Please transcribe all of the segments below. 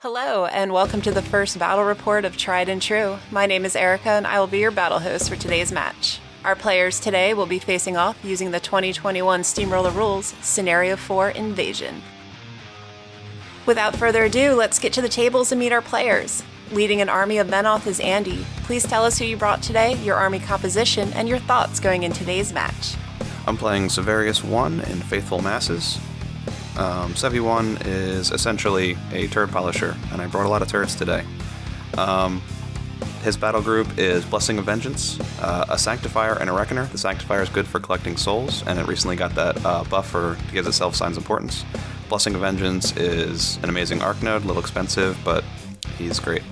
Hello, and welcome to the first battle report of Tried and True. My name is Erica, and I will be your battle host for today's match. Our players today will be facing off using the 2021 Steamroller rules, Scenario 4 Invasion. Without further ado, let's get to the tables and meet our players. Leading an army of Menoth is Andy. Please tell us who you brought today, your army composition, and your thoughts going in today's match. I'm playing Severius 1 in Faithful Masses. Sevi 1 is essentially a turret polisher, and I brought a lot of turrets today. His battle group is Blessing of Vengeance, a Sanctifier, and a Reckoner. The Sanctifier is good for collecting souls, and it recently got that buff for to give itself Signs of Importance. Blessing of Vengeance is an amazing arc node, a little expensive, but he's great.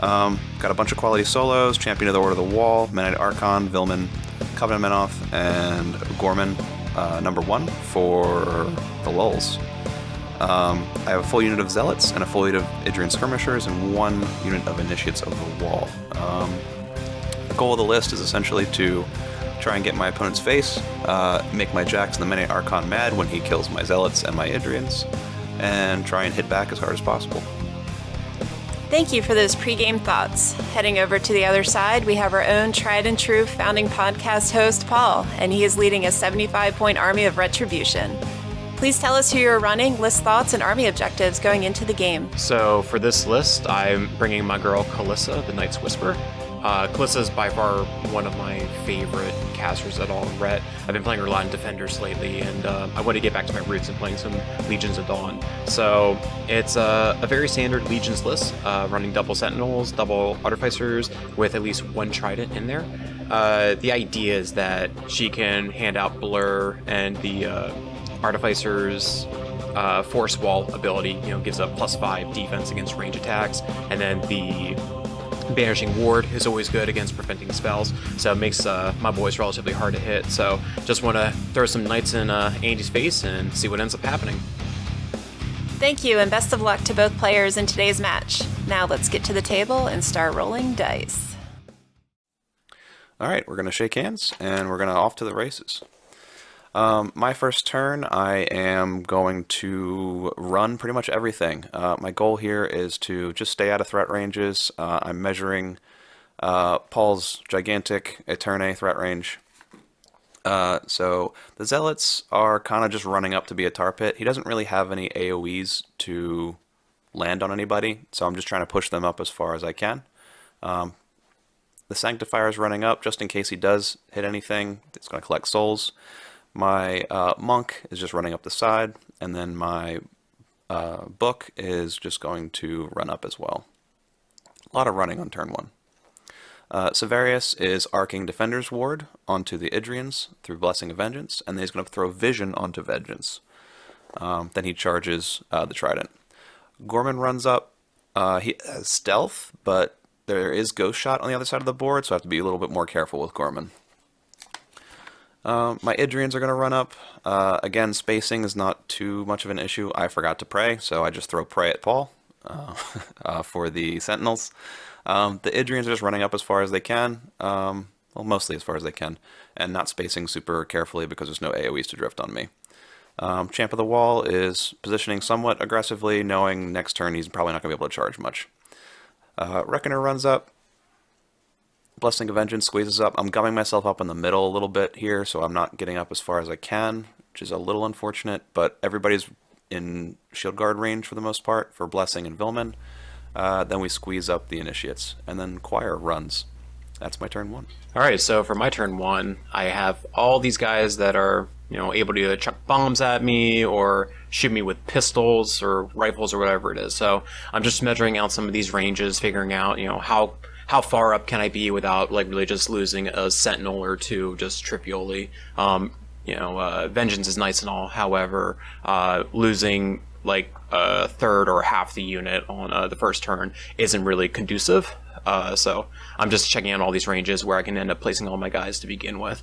Got a bunch of quality solos: Champion of the Order of the Wall, Menite Archon, Vilman, Covenant Menoth, and Gorman number 1 for the lulls. I have a full unit of Zealots and a full unit of Idrian Skirmishers and 1 unit of Initiates of the Wall. The goal of the list is essentially to try and get my opponent's face, make my Jax and the Menite Archon mad when he kills my Zealots and my Idrians, and try and hit back as hard as possible. Thank you for those pre-game thoughts. Heading over to the other side, we have our own tried and true founding podcast host, Paul, and he is leading a 75-point army of Retribution. Please tell us who you're running, list thoughts, and army objectives going into the game. So for this list, I'm bringing my girl Kaelyssa, the Knight's Whisper. Kaelyssa is by far one of my favorite casters at all in Ret. I've been playing her a lot in Defenders lately, and I want to get back to my roots and playing some Legions of Dawn. So it's a very standard Legions list, running double Sentinels, double Artificers, with at least 1 Trident in there. The idea is that she can hand out Blur, and the Artificer's Force Wall ability, gives a +5 defense against range attacks, and then the Banishing Ward is always good against preventing spells, so it makes my boys relatively hard to hit. So just want to throw some knights in Andy's face and see what ends up happening. Thank you, and best of luck to both players in today's match. Now let's get to the table and start rolling dice. Alright, we're going to shake hands, and we're going to off to the races. My first turn, I am going to run pretty much everything. My goal here is to just stay out of threat ranges. I'm measuring Paul's gigantic Eternae threat range. So the Zealots are kind of just running up to be a tar pit. He doesn't really have any AoEs to land on anybody, so I'm just trying to push them up as far as I can. The Sanctifier is running up just in case he does hit anything. It's going to collect souls. My monk is just running up the side, and then my book is just going to run up as well. A lot of running on turn 1. Severius is arcing Defender's Ward onto the Idrians through Blessing of Vengeance, and then he's going to throw Vision onto Vengeance. Then he charges the Trident. Gorman runs up. He has Stealth, but there is Ghost Shot on the other side of the board, so I have to be a little bit more careful with Gorman. My Idrians are going to run up. Again, spacing is not too much of an issue. I forgot to pray, so I just throw pray at Paul for the Sentinels. The Idrians are just running up as far as they can, well, mostly as far as they can, and not spacing super carefully because there's no AoEs to drift on me. Champ of the Wall is positioning somewhat aggressively, knowing next turn he's probably not going to be able to charge much. Reckoner runs up. Blessing of Vengeance squeezes up. I'm gumming myself up in the middle a little bit here, so I'm not getting up as far as I can, which is a little unfortunate, but everybody's in Shield Guard range for the most part for Blessing and Vilman. Then we squeeze up the Initiates, and then Choir runs. That's my turn 1. Alright, so for my turn 1, I have all these guys that are, able to either chuck bombs at me or shoot me with pistols or rifles or whatever it is. So I'm just measuring out some of these ranges, figuring out, how far up can I be without really just losing a sentinel or 2 just trivially. Vengeance is nice and all, however, losing a third or half the unit on the first turn isn't really conducive. So I'm just checking out all these ranges where I can end up placing all my guys to begin with.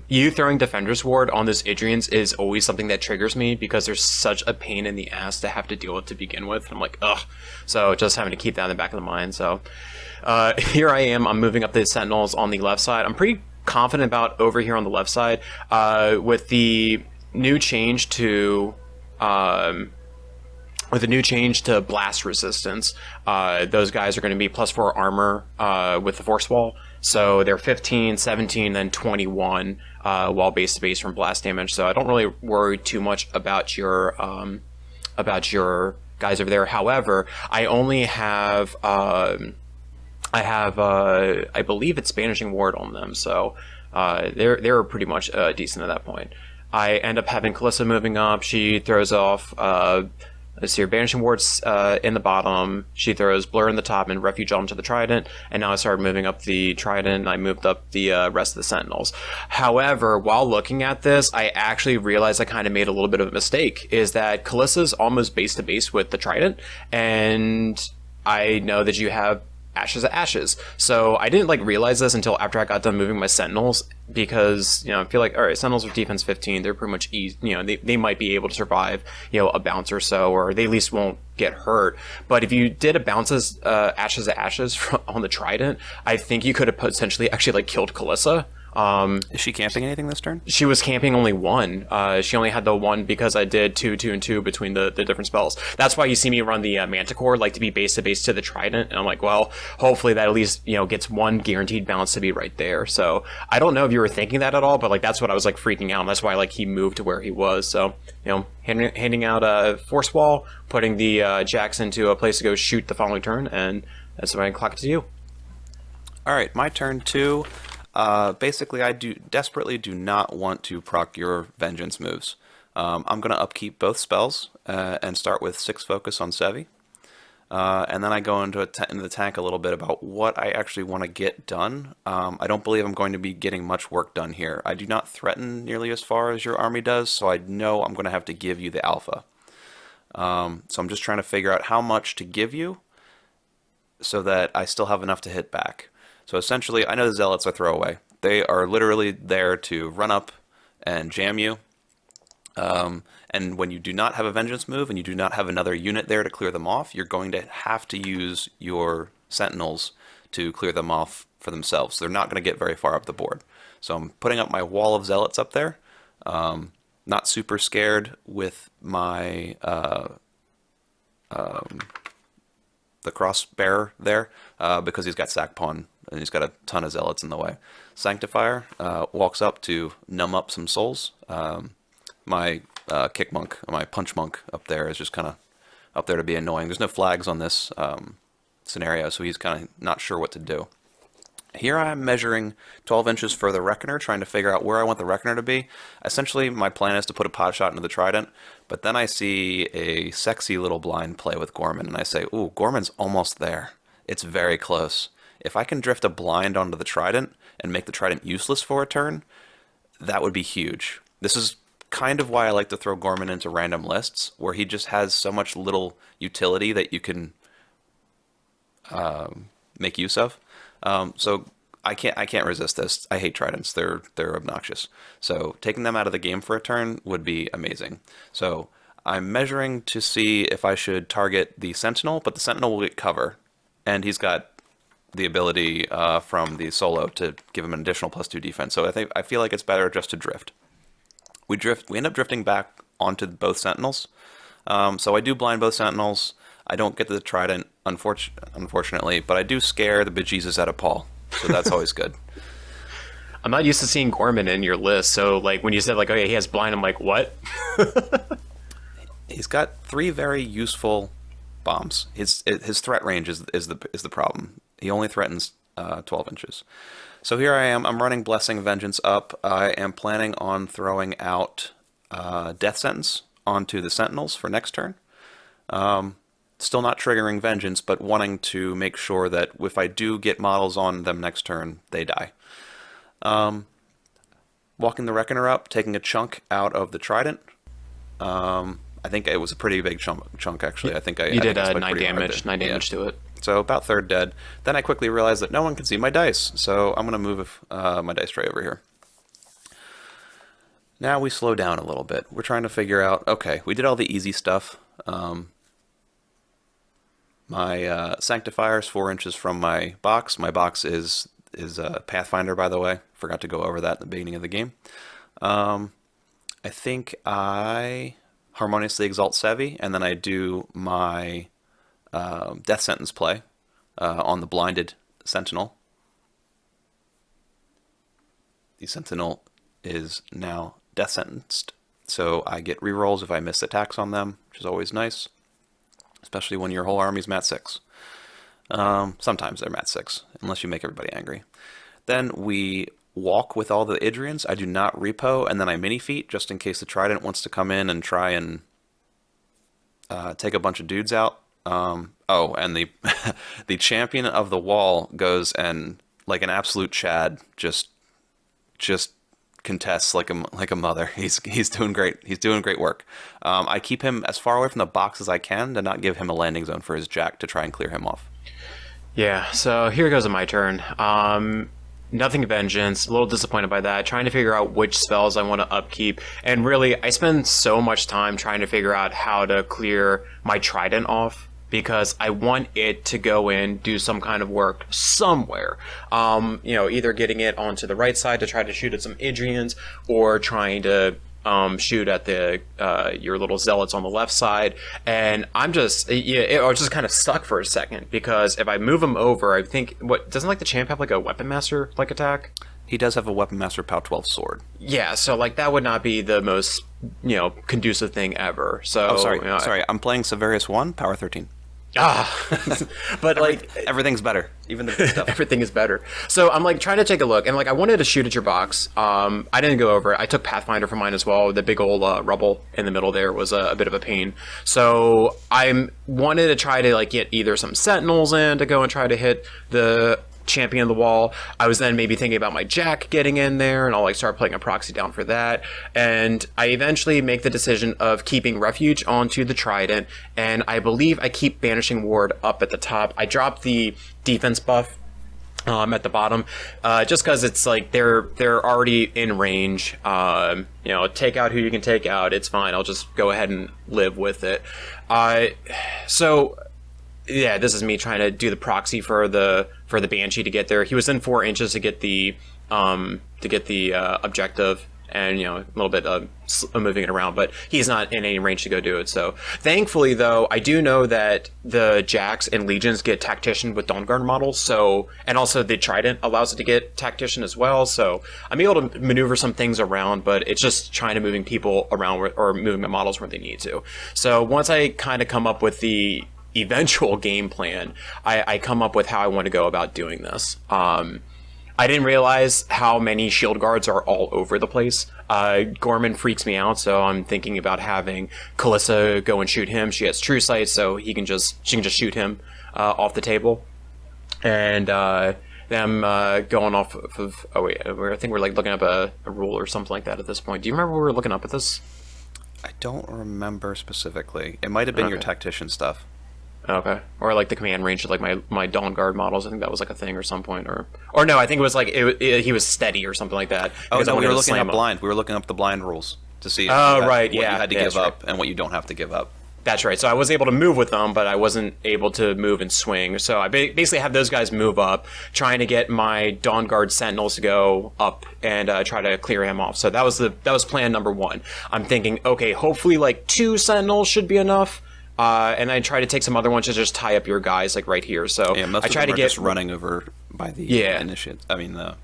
You throwing Defender's Ward on those Idrians is always something that triggers me because there's such a pain in the ass to have to deal with to begin with. I'm like, ugh. So just having to keep that in the back of the mind. So here I am. I'm moving up the Sentinels on the left side. I'm pretty confident about over here on the left side with the new change to with a new change to blast resistance, those guys are going to be +4 armor with the force wall. So they're 15, 17, then 21 while base to base from blast damage. So I don't really worry too much about your guys over there. However, I only have I believe it's Banishing Ward on them. So they're pretty much decent at that point. I end up having Kaelyssa moving up. She throws off let's see, Banishing Ward's in the bottom. She throws Blur in the top and Refuge onto the Trident. And now I started moving up the Trident, and I moved up the rest of the Sentinels. However, while looking at this, I actually realized I kind of made a little bit of a mistake, is that Kaelyssa's almost base to base with the Trident, and I know that you have Ashes of Ashes. So I didn't realize this until after I got done moving my Sentinels, because I feel like, all right, Sentinels are defense 15, they're pretty much easy, they might be able to survive a bounce or so, or they at least won't get hurt. But if you did a bounces Ashes of Ashes on the Trident, I think you could have potentially actually killed Kaelyssa. Is she camping anything this turn? She was camping only one. She only had the one because I did 2, 2, and 2 between the different spells. That's why you see me run the Manticore, to be base to base to the Trident. And I'm like, well, hopefully that at least, gets one guaranteed bounce to be right there. So I don't know if you were thinking that at all, but that's what I was freaking out. And that's why he moved to where he was. So, handing out a Force Wall, putting the Jacks into a place to go shoot the following turn. And that's when I clock it to you. All right, my turn 2. Basically, I desperately do not want to proc your vengeance moves. I'm going to upkeep both spells and start with 6 focus on Sevi. And then I go into the tank a little bit about what I actually want to get done. I don't believe I'm going to be getting much work done here. I do not threaten nearly as far as your army does, so I know I'm going to have to give you the alpha. So I'm just trying to figure out how much to give you so that I still have enough to hit back. So essentially, I know the Zealots are throwaway. They are literally there to run up and jam you. And when you do not have a Vengeance move and you do not have another unit there to clear them off, you're going to have to use your Sentinels to clear them off for themselves. They're not going to get very far up the board. So I'm putting up my wall of Zealots up there. Not super scared with my the cross-bearer there because he's got Sack Pawn and he's got a ton of Zealots in the way. Sanctifier walks up to numb up some souls. My kick monk, my punch monk up there is just kind of up there to be annoying. There's no flags on this scenario, so he's kind of not sure what to do. Here I'm measuring 12 inches for the Reckoner, trying to figure out where I want the Reckoner to be. Essentially, my plan is to put a pot shot into the Trident, but then I see a sexy little blind play with Gorman, and I say, ooh, Gorman's almost there. It's very close. If I can drift a blind onto the Trident and make the Trident useless for a turn, that would be huge. This is kind of why I like to throw Gorman into random lists, where he just has so much little utility that you can make use of. So I can't resist this. I hate Tridents. They're obnoxious. So taking them out of the game for a turn would be amazing. So I'm measuring to see if I should target the Sentinel, but the Sentinel will get cover, and he's got the ability from the solo to give him an additional +2 defense. So I feel like it's better just to drift. We end up drifting back onto both Sentinels. So I do blind both Sentinels. I don't get to the Trident, unfortunately, but I do scare the bejesus out of Paul. So that's always good. I'm not used to seeing Gorman in your list, so when you said oh yeah, he has blind, I'm like, what? He's got 3 very useful bombs. His threat range is the problem. He only threatens 12 inches. So here I am. I'm running Blessing Vengeance up. I am planning on throwing out Death Sentence onto the Sentinels for next turn. Still not triggering Vengeance, but wanting to make sure that if I do get models on them next turn, they die. Walking the Reckoner up, taking a chunk out of the Trident. I think it was a pretty big chunk actually. I think you did 9 damage to it. So about third dead. Then I quickly realized that no one can see my dice, so I'm going to move my dice tray over here. Now we slow down a little bit. We're trying to figure out, okay, we did all the easy stuff. My Sanctifier is 4 inches from my box. My box is Pathfinder, by the way. Forgot to go over that at the beginning of the game. I think I harmoniously exalt Sevi, and then I do my death sentence play on the blinded sentinel. The sentinel is now death sentenced, so I get rerolls if I miss attacks on them, which is always nice, especially when your whole army's mat 6. Sometimes they're mat 6, unless you make everybody angry. Then we walk with all the Idrians. I do not repo, and then I mini feat just in case the Trident wants to come in and try and take a bunch of dudes out. And the the champion of the wall goes and, like an absolute Chad, just contests like a mother. He's doing great. He's doing great work. I keep him as far away from the box as I can to not give him a landing zone for his jack to try and clear him off. Yeah, so here goes my turn. Nothing Vengeance, a little disappointed by that, trying to figure out which spells I want to upkeep, and really, I spend so much time trying to figure out how to clear my Trident off, because I want it to go in, do some kind of work somewhere. Either getting it onto the right side to try to shoot at some Idrians, or trying to shoot at the your little zealots on the left side, and I'm just I was just kind of stuck for a second, because if I move him over, I think doesn't like the champ have like a weapon master like attack? He does have a weapon master POW 12 sword. Yeah, so like that would not be the most conducive thing ever. So sorry, I'm playing Severius 1 power 13. But like everything's better, even the good stuff. Everything is better. So I'm like trying to take a look, and like I wanted to shoot at your box. I didn't go over it. I took Pathfinder for mine as well. The big old rubble in the middle there was a bit of a pain. So I wanted to try to like get either some sentinels in to go and try to hit the champion of the wall. I was then maybe thinking about my jack getting in there, and I'll like start putting a proxy down for that. And I eventually make the decision of keeping refuge onto the Trident, and I believe I keep Banishing Ward up at the top. I drop the defense buff at the bottom, just because it's like they're already in range. Take out who you can take out. It's fine. I'll just go ahead and live with it. Yeah, this is me trying to do the proxy for the Banshee to get there. He was in 4 inches to get the objective, and a little bit moving it around, but he's not in any range to go do it. So thankfully, though, I do know that the Jacks and Legions get Tactician with Dawnguard models, and also the Trident allows it to get Tactician as well. So I'm able to maneuver some things around, but it's just trying to moving people around or moving the models where they need to. So once I kind of come up with the eventual game plan, I come up with how I want to go about doing this. I didn't realize how many shield guards are all over the place. Gorman freaks me out, so I'm thinking about having Kaelyssa go and shoot him. She has True Sight, so she can just shoot him off the table. And them going off of I think we're like looking up a rule or something like that at this point. Do you remember we were looking up at this? I don't remember specifically. It might have been your tactician stuff. Okay, or like the command range of like my Dawnguard models. I think that was like a thing or some point, or no, I think it was like he was steady or something like that. Oh no, we were looking up blind. We were looking up the blind rules to see what you had to give up and what you don't have to give up. That's right. So I was able to move with them, but I wasn't able to move and swing. So I basically have those guys move up, trying to get my Dawnguard Sentinels to go up and try to clear him off. So that was plan number 1. I'm thinking, okay, hopefully like 2 Sentinels should be enough. And I try to take some other ones to just tie up your guys like right here. So yeah, most I try of them to are just running over by the initiates. I mean the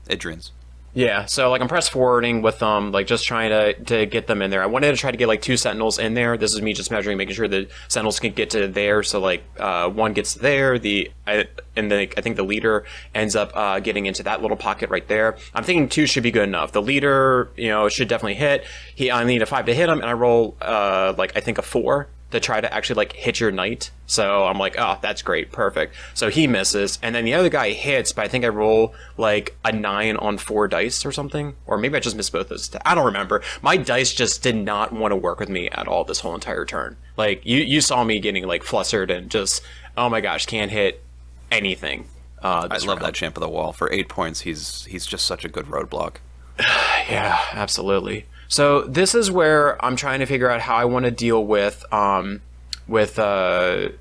Idrians. Yeah, so like I'm press forwarding with them, like just trying to get them in there. I wanted to try to get like 2 Sentinels in there. This is me just measuring, making sure the Sentinels can get to there. So like 1 gets there, I think the leader ends up getting into that little pocket right there. I'm thinking 2 should be good enough. The leader, should definitely hit. I need a 5 to hit him, and I roll I think a 4 to try to actually like hit your knight. So I'm like, oh, that's great, perfect. So he misses, and then the other guy hits, but I think I roll like a 9 on 4 dice or something, or maybe I just missed both those. I don't remember. My dice just did not want to work with me at all this whole entire turn. Like you saw me getting like flustered and just, oh my gosh, can't hit anything. I love that champ of the wall. For 8 points, he's just such a good roadblock. Yeah, absolutely. So this is where I'm trying to figure out how I want to deal with the rest of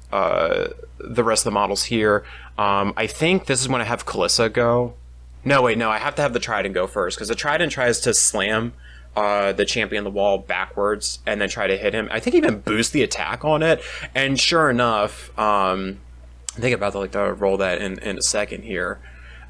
the models here. I think this is when I have Kaelyssa go. No, wait, no, I have to have the Trident go first, because the Trident tries to slam the champion the wall backwards and then try to hit him. I think even boost the attack on it. And sure enough, I'm thinking about to roll that in a second here.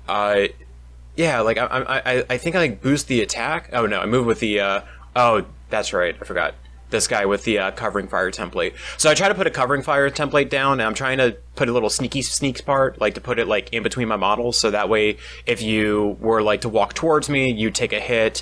Yeah, like I think I like boost the attack. Oh no, I move with the oh, that's right, I forgot. This guy with the covering fire template. So I try to put a covering fire template down, and I'm trying to put a little sneaks part, like to put it like in between my models, so that way if you were like to walk towards me, you take a hit.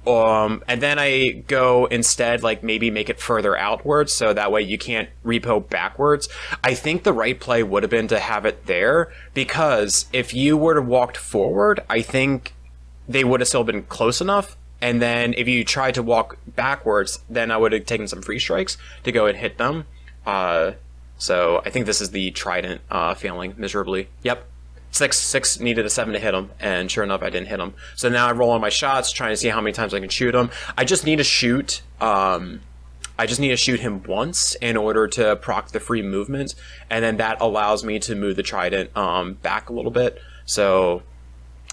And then I go instead, like maybe make it further outwards, so that way you can't repo backwards. I think the right play would have been to have it there, because if you were to walk forward, I think they would have still been close enough. And then if you tried to walk backwards, then I would have taken some free strikes to go and hit them. So I think this is the trident failing miserably. Yep. 6 needed a 7 to hit him, and sure enough, I didn't hit him. So now I roll on my shots, trying to see how many times I can shoot him. I just need to shoot. I just need to shoot him once in order to proc the free movement, and then that allows me to move the trident back a little bit. So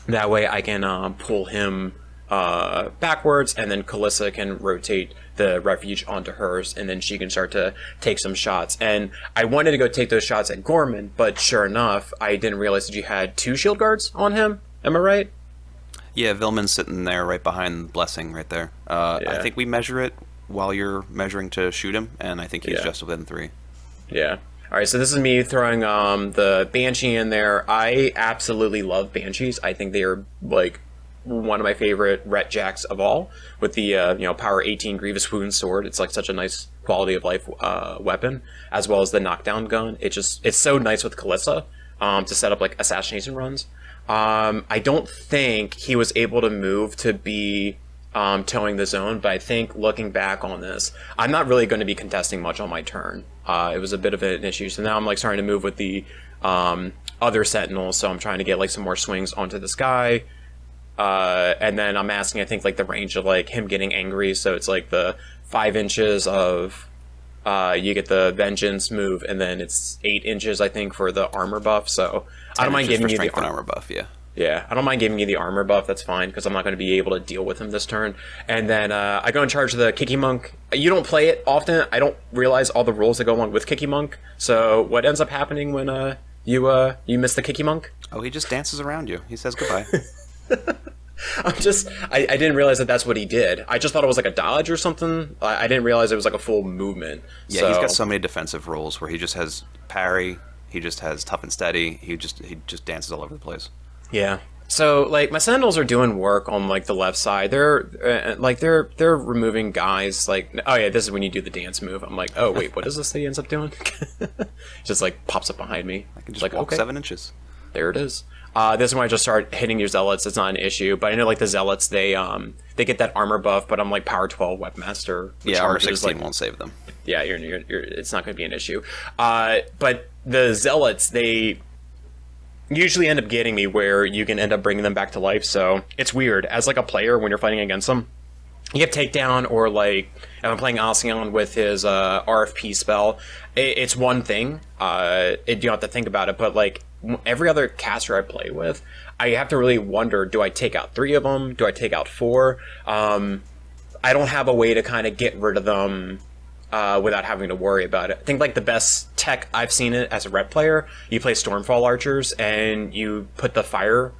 that way I can pull him backwards, and then Kaelyssa can rotate the refuge onto hers, and then she can start to take some shots. And I wanted to go take those shots at Gorman, but sure enough, I didn't realize that you had 2 shield guards on him. Am I right? Yeah, Vilman's sitting there right behind Blessing right there. I think we measure it while you're measuring to shoot him, and I think he's just within 3. Yeah. All right, so this is me throwing the Banshee in there. I absolutely love Banshees. I think they are like one of my favorite Ret Jacks of all, with the power 18 Grievous Wound sword. It's like such a nice quality of life weapon, as well as the knockdown gun. It's so nice with Kaelyssa to set up like assassination runs. I don't think he was able to move to be towing the zone, but I think looking back on this, I'm not really going to be contesting much on my turn. It was a bit of an issue, so now I'm like starting to move with the other sentinels, so I'm trying to get like some more swings onto this guy. And then I'm asking, I think, like the range of like him getting angry. So it's like the 5 inches of you get the vengeance move, and then it's 8 inches, I think, for the armor buff. So I don't mind giving you the armor buff. Yeah, I don't mind giving you the armor buff. That's fine, because I'm not going to be able to deal with him this turn. And then I go in charge of the Kiki Monk. You don't play it often. I don't realize all the rules that go along with Kiki Monk. So what ends up happening when you miss the Kiki Monk? Oh, he just dances around you. He says goodbye. I didn't realize that that's what he did. I just thought it was like a dodge or something. I didn't realize it was like a full movement. Yeah, so he's got so many defensive roles where he just has parry, he just has tough and steady, he just dances all over the place. Yeah. So like my Sentinels are doing work on like the left side. They're removing guys like, oh yeah, this is when you do the dance move. I'm like, oh wait, what is this that he ends up doing? Just like pops up behind me. I can just walk 7 inches. There it is. This is when I just start hitting your zealots. It's not an issue, but I know like the zealots, they get that armor buff, but I'm like power 12 webmaster. Yeah, armor 16 won't save them. Yeah, you're it's not going to be an issue. But the zealots, they usually end up getting me where you can end up bringing them back to life. So it's weird as like a player when you're fighting against them. You have takedown, or like if I'm playing Ocean with his RFP spell, it's one thing. You don't have to think about it, but like every other caster I play with, I have to really wonder, do I take out 3 of them? Do I take out 4? I don't have a way to kind of get rid of them without having to worry about it. I think like the best tech I've seen it as a ret player, you play Stormfall Archers and you put the fire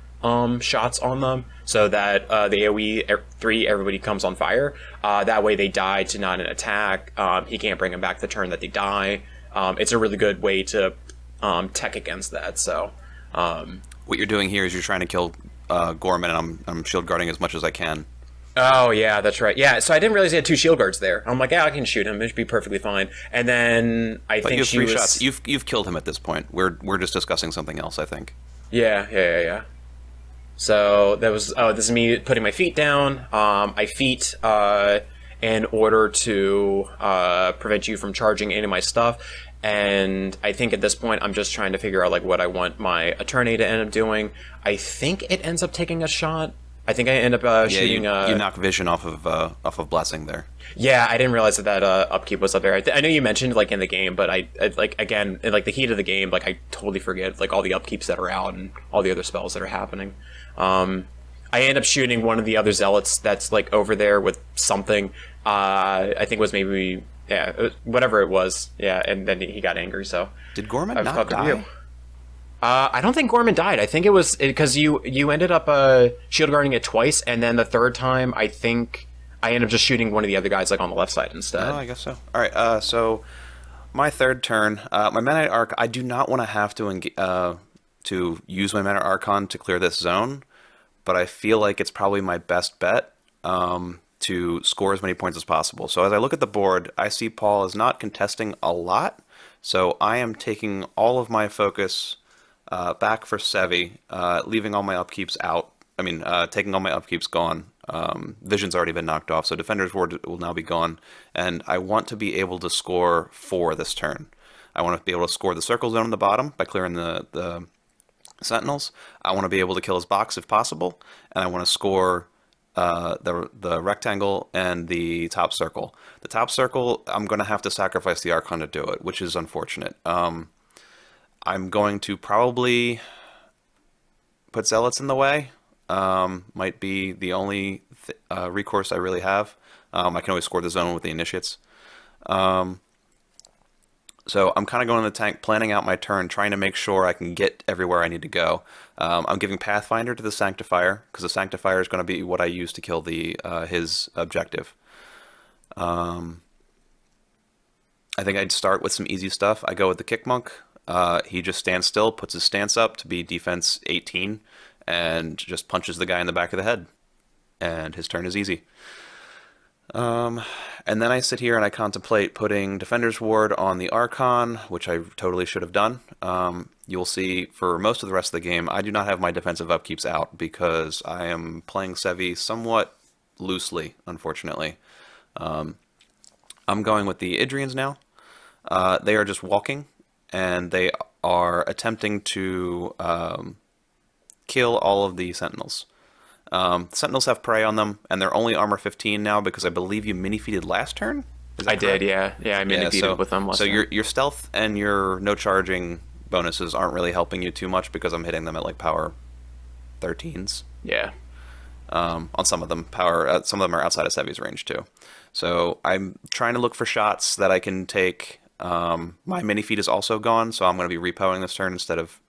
shots on them so that the AoE 3, everybody comes on fire. That way they die to not an attack. He can't bring them back the turn that they die. It's a really good way to tech against that. So what you're doing here is you're trying to kill Gorman, and I'm shield guarding as much as I can. Oh yeah, that's right. Yeah, so I didn't realize he had 2 shield guards there. I'm like, yeah, I can shoot him. It should be perfectly fine. And then I think you have she 3 was... shots. You've killed him at this point. We're just discussing something else, I think. Yeah. So that was this is me putting my feet down. I feet in order to prevent you from charging any of my stuff. And I think at this point I'm just trying to figure out like what I want my attorney to end up doing. I think it ends up taking a shot. I think I end up shooting. You knock vision off of Blessing there. Yeah, I didn't realize that upkeep was up there. I know you mentioned like in the game, but I like again in like the heat of the game, like I totally forget like all the upkeeps that are out and all the other spells that are happening. I end up shooting one of the other zealots that's like over there with something. I think it was maybe whatever it was. Yeah, and then he got angry. So did Gorman not die? I don't think Gorman died. I think it was because you ended up shield guarding it twice, and then the third time I think I ended up just shooting one of the other guys like on the left side instead. Oh, I guess so. All right. So my third turn, my Meta Knight Arc. I do not want to have to use my Meta Archon to clear this zone, but I feel like it's probably my best bet to score as many points as possible. So as I look at the board, I see Paul is not contesting a lot, so I am taking all of my focus back for Sevi, leaving all my upkeeps out. I mean, taking all my upkeeps gone. Vision's already been knocked off, so Defender's Ward will now be gone. And I want to be able to score 4 this turn. I want to be able to score the circle zone on the bottom by clearing the Sentinels. I want to be able to kill his box if possible, and I want to score the rectangle and the top circle. The top circle, I'm going to have to sacrifice the Archon to do it, which is unfortunate. I'm going to probably put Zealots in the way. Might be the only recourse I really have. I can always score the zone with the Initiates. So I'm kind of going in the tank, planning out my turn, trying to make sure I can get everywhere I need to go. I'm giving Pathfinder to the Sanctifier, because the Sanctifier is going to be what I use to kill his objective. I think I'd start with some easy stuff. I go with the Kick Monk. He just stands still, puts his stance up to be defense 18, and just punches the guy in the back of the head. And his turn is easy. And then I sit here and I contemplate putting Defender's Ward on the Archon, which I totally should have done. You'll see for most of the rest of the game, I do not have my defensive upkeeps out because I am playing Sevi somewhat loosely, unfortunately. I'm going with the Idrians now. They are just walking, and they are attempting to kill all of the Sentinels. Sentinels have prey on them, and they're only armor 15 now because I believe you mini-feeded last turn? I did, yeah. Yeah, I mini-feeded with them last turn. So your stealth and your no-charging bonuses aren't really helping you too much because I'm hitting them at, like, power 13s. Yeah. On some of them. Some of them are outside of Sevi's range, too. So I'm trying to look for shots that I can take. My mini-feed is also gone, so I'm going to be repoing this turn instead of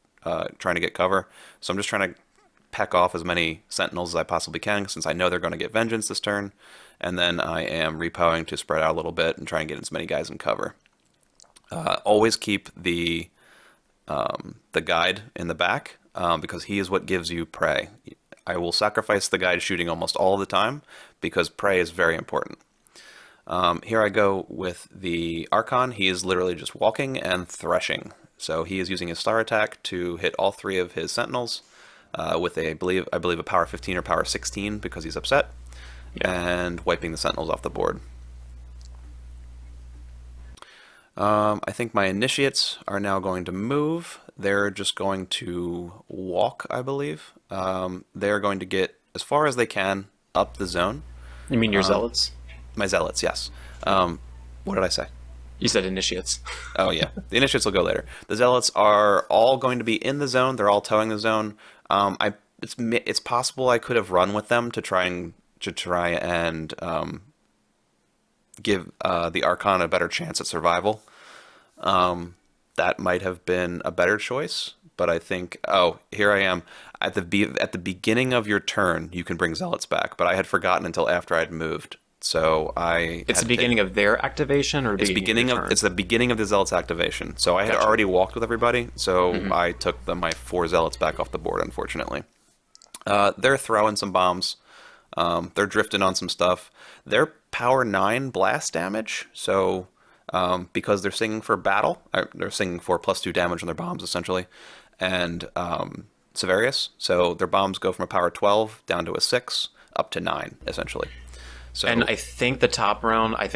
trying to get cover. So I'm just trying to peck off as many Sentinels as I possibly can, since I know they're going to get Vengeance this turn, and then I am repoing to spread out a little bit and try and get as many guys in cover. Always keep the guide in the back, because he is what gives you prey. I will sacrifice the guide shooting almost all the time, because prey is very important. Here I go with the Archon. He is literally just walking and threshing. So he is using his Star Attack to hit all 3 of his Sentinels, with I believe a power 15 or power 16 because he's upset, and wiping the Sentinels off the board. I think my Initiates are now going to move. They're just going to walk, I believe. They're going to get as far as they can up the zone. You mean your Zealots? My Zealots, yes. What did I say? You said Initiates. Oh, yeah. The Initiates will go later. The Zealots are all going to be in the zone. They're all towing the zone. It's possible I could have run with them to try and give the Archon a better chance at survival. That might have been a better choice, but I think, here I am. At the beginning of your turn, you can bring Zealots back, but I had forgotten until after I'd moved. So it's the beginning of their activation, or it's the beginning of the Zealots activation. So I had already walked with everybody, so I took my 4 Zealots back off the board, unfortunately. They're throwing some bombs. They're drifting on some stuff. They're power 9 blast damage, so because they're singing for battle, they're singing for +2 damage on their bombs, essentially, and Severius. So their bombs go from a power 12 down to a 6, up to 9, essentially. So, and I think the top round, I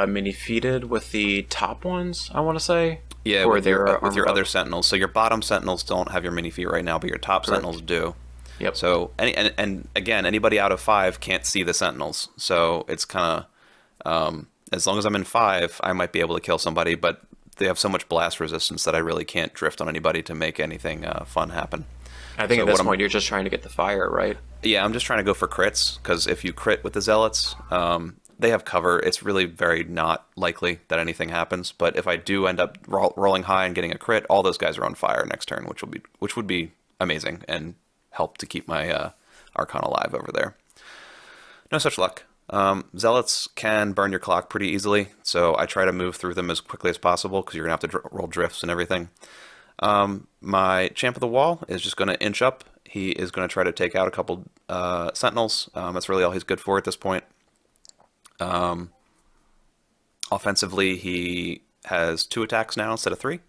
mini-feeded with the top ones, I want to say. Yeah, with your other Sentinels. So your bottom Sentinels don't have your mini-feed right now, but your top Sentinels do. Yep. So, and again, anybody out of 5 can't see the Sentinels. So it's kind of, as long as I'm in 5, I might be able to kill somebody, but they have so much blast resistance that I really can't drift on anybody to make anything fun happen. I think at this point you're just trying to get the fire, right? Yeah, I'm just trying to go for crits, because if you crit with the Zealots, they have cover. It's really very not likely that anything happens. But if I do end up rolling high and getting a crit, all those guys are on fire next turn, which would be amazing and help to keep my Archon alive over there. No such luck. Zealots can burn your clock pretty easily, so I try to move through them as quickly as possible, because you're going to have to roll drifts and everything. My Champ of the Wall is just going to inch up. He is going to try to take out a couple Sentinels. That's really all he's good for at this point. Offensively, he has 2 attacks now instead of 3.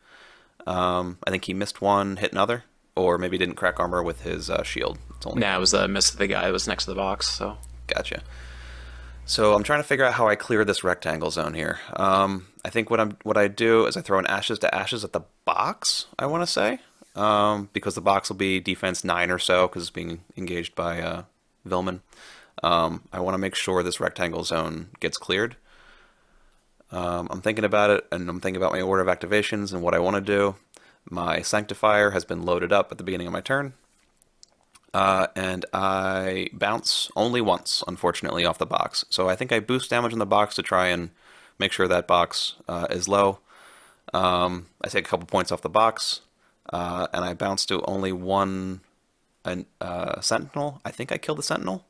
I think he missed one, hit another, or maybe didn't crack armor with his shield. It was a miss of the guy that was next to the box. So gotcha. So I'm trying to figure out how I clear this rectangle zone here. I think what I do is I throw an Ashes to Ashes at the box, I want to say. Because the box will be defense 9 or so, because it's being engaged by Vilman. I want to make sure this rectangle zone gets cleared. I'm thinking about it, and I'm thinking about my order of activations and what I want to do. My Sanctifier has been loaded up at the beginning of my turn. And I bounce only once, unfortunately, off the box. So I think I boost damage on the box to try and make sure that box is low. I take a couple points off the box, and I bounce to only one Sentinel. I think I killed the Sentinel.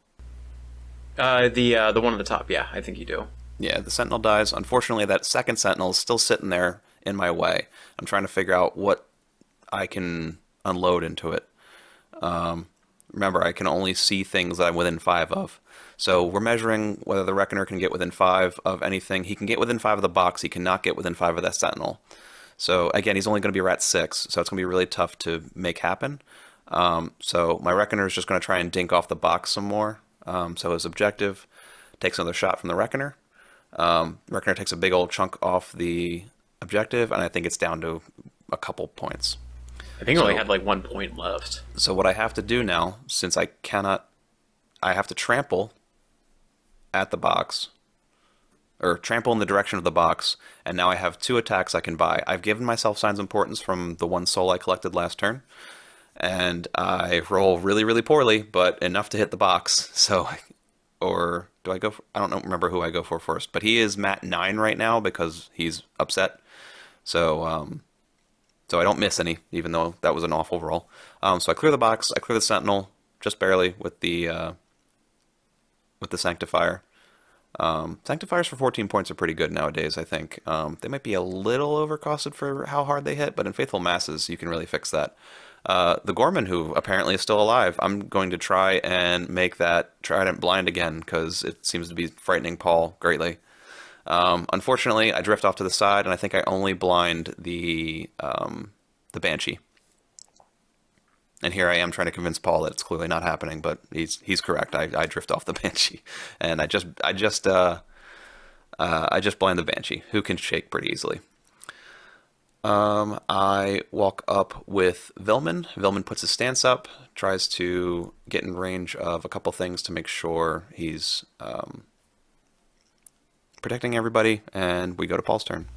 The one on the top, yeah, I think you do. Yeah, the Sentinel dies. Unfortunately, that second Sentinel is still sitting there in my way. I'm trying to figure out what I can unload into it. Remember, I can only see things that I'm within 5 of. So we're measuring whether the Reckoner can get within 5 of anything. He can get within 5 of the box. He cannot get within 5 of that Sentinel. So again, he's only going to be Rat 6, so it's going to be really tough to make happen. So my Reckoner is just going to try and dink off the box some more. So his objective takes another shot from the Reckoner. Reckoner takes a big old chunk off the objective, and I think it's down to a couple points. I think I only had like 1 point left. So what I have to do now, since I have to trample at the box, or trample in the direction of the box, and now I have 2 attacks I can buy. I've given myself Signs of Importance from the 1 soul I collected last turn, and I roll really, really poorly, but enough to hit the box. So, or do I go for, I don't remember who I go for first, but he is Mat 9 right now because he's upset. So, so I don't miss any, even though that was an awful roll. So I clear the box, I clear the Sentinel, just barely with the Sanctifier. Sanctifiers for 14 points are pretty good nowadays, I think. They might be a little overcosted for how hard they hit, but in Faithful Masses, you can really fix that. The Gorman, who apparently is still alive, I'm going to try and make that Trident blind again, because it seems to be frightening Paul greatly. Unfortunately, I drift off to the side, and I think I only blind the Banshee. And here I am trying to convince Paul that it's clearly not happening, but he's correct. I drift off the Banshee, and I just blind the Banshee, who can shake pretty easily. I walk up with Vilman. Vilman puts his stance up, tries to get in range of a couple things to make sure he's protecting everybody, and we go to Paul's turn.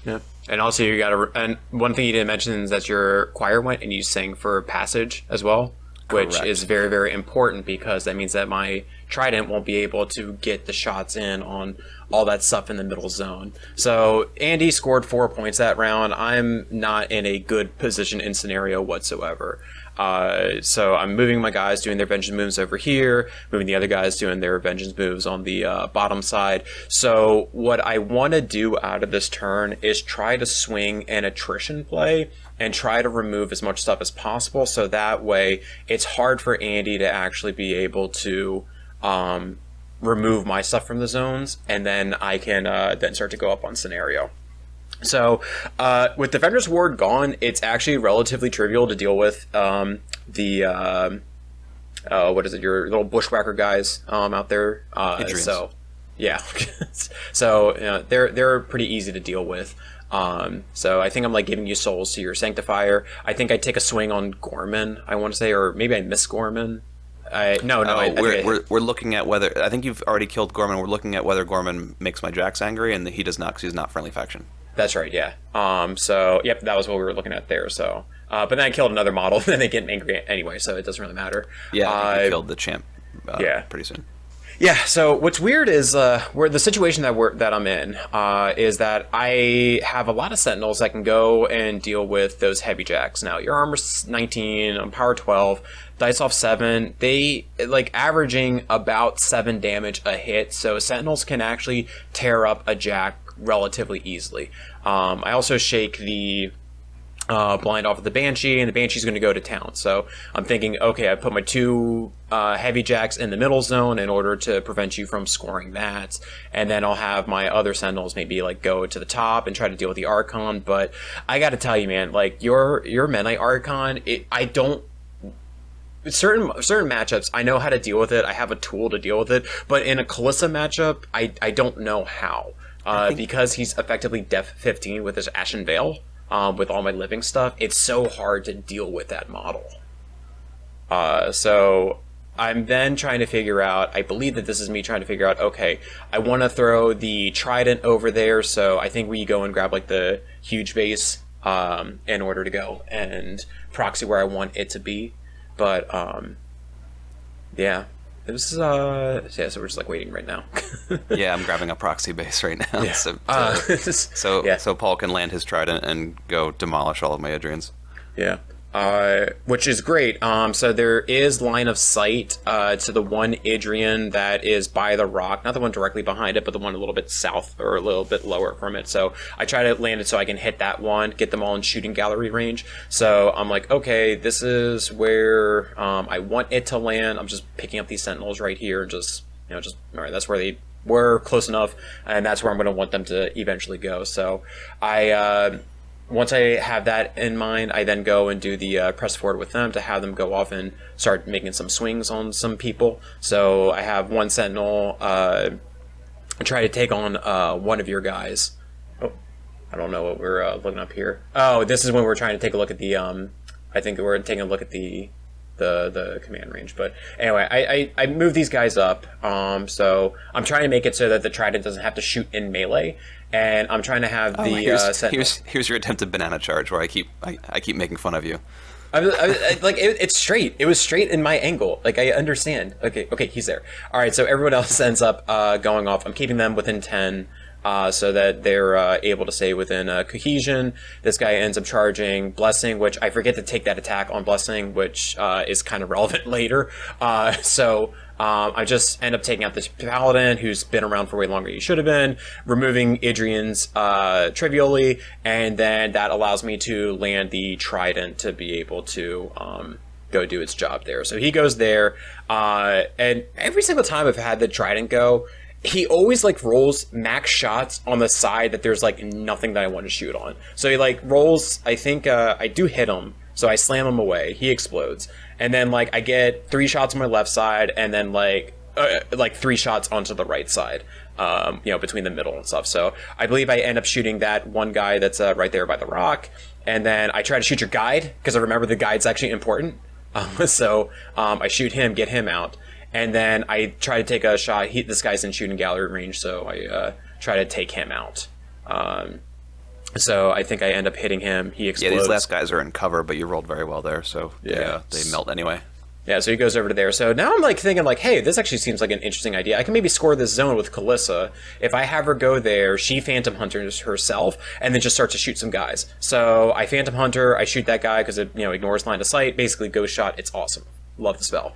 Yeah, and also you got to. And one thing you didn't mention is that your choir went and you sang for passage as well, which Correct. is very, very important, because that means that my Trident won't be able to get the shots in on all that stuff in the middle zone. So Andy scored 4 points that round. I'm not in a good position in scenario whatsoever. So I'm moving my guys doing their vengeance moves over here, moving the other guys doing their vengeance moves on the bottom side. So what I want to do out of this turn is try to swing an attrition play and try to remove as much stuff as possible, so that way it's hard for Andy to actually be able to remove my stuff from the zones, and then I can then start to go up on scenario. So with Defender's Ward gone, it's actually relatively trivial to deal with your little bushwhacker guys out there. So yeah, so they're pretty easy to deal with. So I think I'm like giving you souls to your Sanctifier. I think I take a swing on Gorman, I want to say, or maybe I miss Gorman. We're looking at whether, I think you've already killed Gorman. We're looking at whether Gorman makes my Jax angry, and he does not, because he's not friendly faction. That's right, yeah. So yep, that was what we were looking at there. So, but then I killed another model, and then they get angry anyway, so it doesn't really matter. Yeah, I think you killed the champ pretty soon. Yeah, so what's weird is where the situation that I'm in is that I have a lot of Sentinels that can go and deal with those heavy jacks. Now, your armor's 19, I'm power 12, dice off 7. They like averaging about 7 damage a hit, so Sentinels can actually tear up a jack relatively easily. I also shake the blind off of the Banshee, and the Banshee's going to go to town. So I'm thinking, okay, I put my 2 heavy jacks in the middle zone in order to prevent you from scoring that, and then I'll have my other Sentinels maybe like go to the top and try to deal with the Archon. But I got to tell you, man, like your Meta Knight Archon, I don't. Certain matchups, I know how to deal with it. I have a tool to deal with it, but in a Kaelyssa matchup, I don't know how. Because he's effectively Def 15 with his Ashen Veil. With all my living stuff, it's so hard to deal with that model. So I'm then trying to figure out, I believe that this is me trying to figure out, okay, I want to throw the Trident over there, so I think we go and grab like the huge base in order to go and proxy where I want it to be. But yeah. This is so we're just like waiting right now. Yeah, I'm grabbing a proxy base right now. Yeah. So Paul can land his Trident and go demolish all of my Idrians. Yeah. Which is great. So there is line of sight to the one Idrian that is by the rock, not the one directly behind it, but the one a little bit south or a little bit lower from it. So I try to land it so I can hit that one, get them all in shooting gallery range. So I'm like, okay, this is where I want it to land. I'm just picking up these Sentinels right here and just all right, that's where they were close enough, and that's where I'm going to want them to eventually go. So once I have that in mind, I then go and do the press forward with them to have them go off and start making some swings on some people. So I have one Sentinel try to take on one of your guys. Oh, I don't know what we're looking up here. Oh, this is when we're trying to take a look at the. I think we're taking a look at the command range. But anyway, I move these guys up. So I'm trying to make it so that the Trident doesn't have to shoot in melee. And I'm trying to have here's your attempted banana charge where I keep making fun of you. It's straight. It was straight in my angle. Like, I understand. Okay, he's there. All right, so everyone else ends up going off. I'm keeping them within 10 so that they're able to stay within cohesion. This guy ends up charging Blessing, which I forget to take that attack on Blessing, which is kind of relevant later. I just end up taking out this Paladin who's been around for way longer than he should have been, removing Idrian's trivially, and then that allows me to land the Trident to be able to go do its job there. So he goes there, and every single time I've had the Trident go, he always like rolls max shots on the side that there's like nothing that I want to shoot on. So he like rolls, I think I do hit him, so I slam him away, he explodes. And then like I get 3 shots on my left side, and then like 3 shots onto the right side, between the middle and stuff. So I believe I end up shooting that one guy that's right there by the rock, and then I try to shoot your guide because I remember the guide's actually important. So I shoot him, get him out, and then I try to take a shot. This guy's in shooting gallery range, so I try to take him out. So I think I end up hitting him. He explodes. Yeah, these last guys are in cover, but you rolled very well there, so they melt anyway. Yeah, so he goes over to there. So now I'm like thinking like, hey, this actually seems like an interesting idea. I can maybe score this zone with Kaelyssa. If I have her go there, she Phantom Hunters herself, and then just start to shoot some guys. So I Phantom Hunter, I shoot that guy because it ignores line of sight. Basically, ghost shot. It's awesome. Love the spell.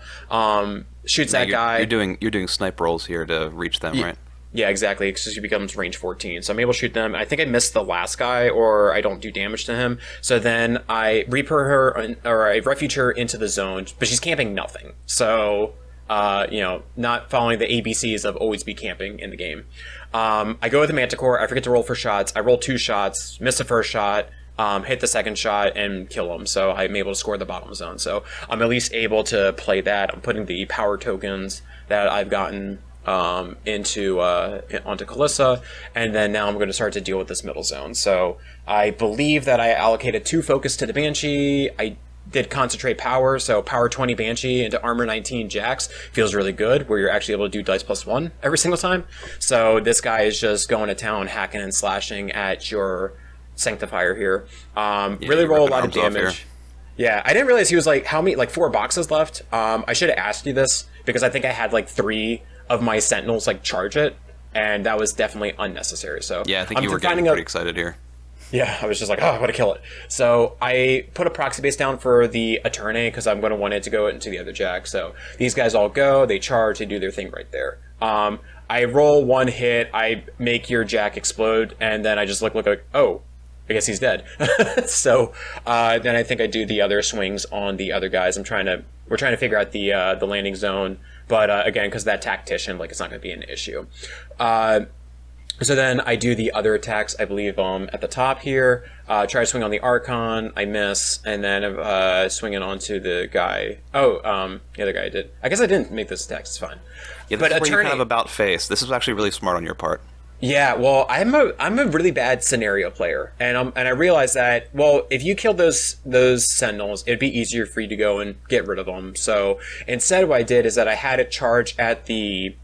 Shoots that guy. You're doing snipe rolls here to reach them, right? Yeah, exactly, because he becomes range 14. So I'm able to shoot them. I think I missed the last guy, or I don't do damage to him. So then I reaper her, or I refuge her into the zone, but she's camping nothing. So, not following the ABCs of always be camping in the game. I go with the Manticore. I forget to roll for shots. I roll 2 shots, miss the first shot, hit the second shot, and kill him. So I'm able to score the bottom zone. So I'm at least able to play that. I'm putting the power tokens that I've gotten onto Kaelyssa, and then now I'm going to start to deal with this middle zone. So I believe that I allocated 2 focus to the Banshee. I did concentrate power, so power 20 Banshee into armor 19 Jax feels really good, where you're actually able to do dice +1 every single time. So this guy is just going to town, hacking and slashing at your Sanctifier here. Really roll a lot of damage. Yeah, I didn't realize he was like, how many, like 4 boxes left. I should have asked you this because I think I had like 3 of my sentinels like charge it, and that was definitely unnecessary. So yeah, I think I'm you were getting pretty excited here. Yeah, I was just like, oh, I want to kill it. So I put a proxy base down for the Attorney because I'm going to want it to go into the other jack. So these guys all go, they charge, they do their thing right there. I roll 1 hit, I make your jack explode, and then I just look like, oh, I guess he's dead. So then I think I do the other swings on the other guys. We're trying to figure out the landing zone, but again, because that tactician, like, it's not going to be an issue. So then I do the other attacks, I believe, at the top here. Try to swing on the Archon, I miss, and then swing it onto the guy. The other guy did. I guess I didn't make those attacks, it's fine. Yeah, this is where you kind of about face. This is actually really smart on your part. Yeah, well, I'm a really bad scenario player, and I realized that, well, if you killed those sentinels, it'd be easier for you to go and get rid of them. So instead, what I did is that I had it charge at the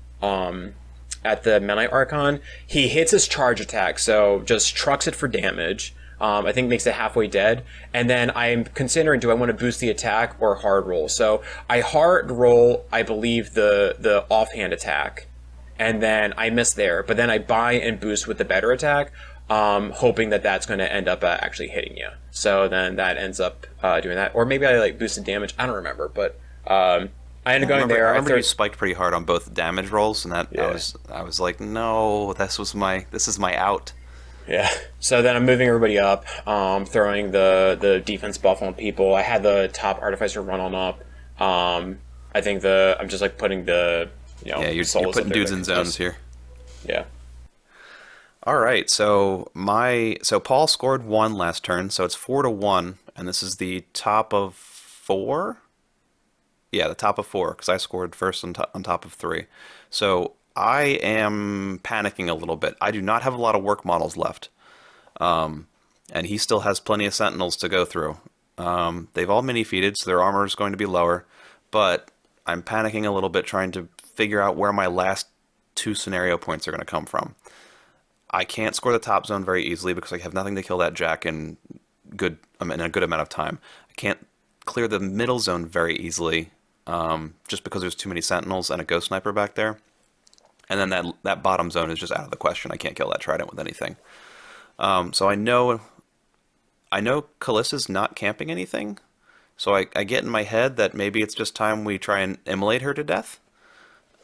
Menite Archon. He hits his charge attack, so just trucks it for damage. I think makes it halfway dead. And then I'm considering, do I want to boost the attack or hard roll? So I hard roll, I believe, the offhand attack. And then I miss there. But then I buy and boost with the better attack, hoping that that's going to end up actually hitting you. So then that ends up doing that. Or maybe I like boosted damage. I don't remember. But I ended up going there. I remember you spiked pretty hard on both damage rolls, and that yeah. I was like, no, this is my out. Yeah. So then I'm moving everybody up, throwing the defense buff on people. I had the top artificer run on up. I think I'm just like putting the you're putting dudes in zones here. Yeah. All right. So Paul scored 1 last turn, so it's 4-1, and this is the top of 4. Yeah, the top of 4, because I scored first on top of 3. So I am panicking a little bit. I do not have a lot of work models left. And he still has plenty of sentinels to go through. They've all mini-feated, so their armor is going to be lower. But I'm panicking a little bit, trying to figure out where my last 2 scenario points are going to come from. I can't score the top zone very easily because I have nothing to kill that jack in a good amount of time. I can't clear the middle zone very easily, just because there's too many sentinels and a ghost sniper back there. And then that bottom zone is just out of the question. I can't kill that trident with anything. So I know Kaelyssa's not camping anything. So I get in my head that maybe it's just time we try and immolate her to death.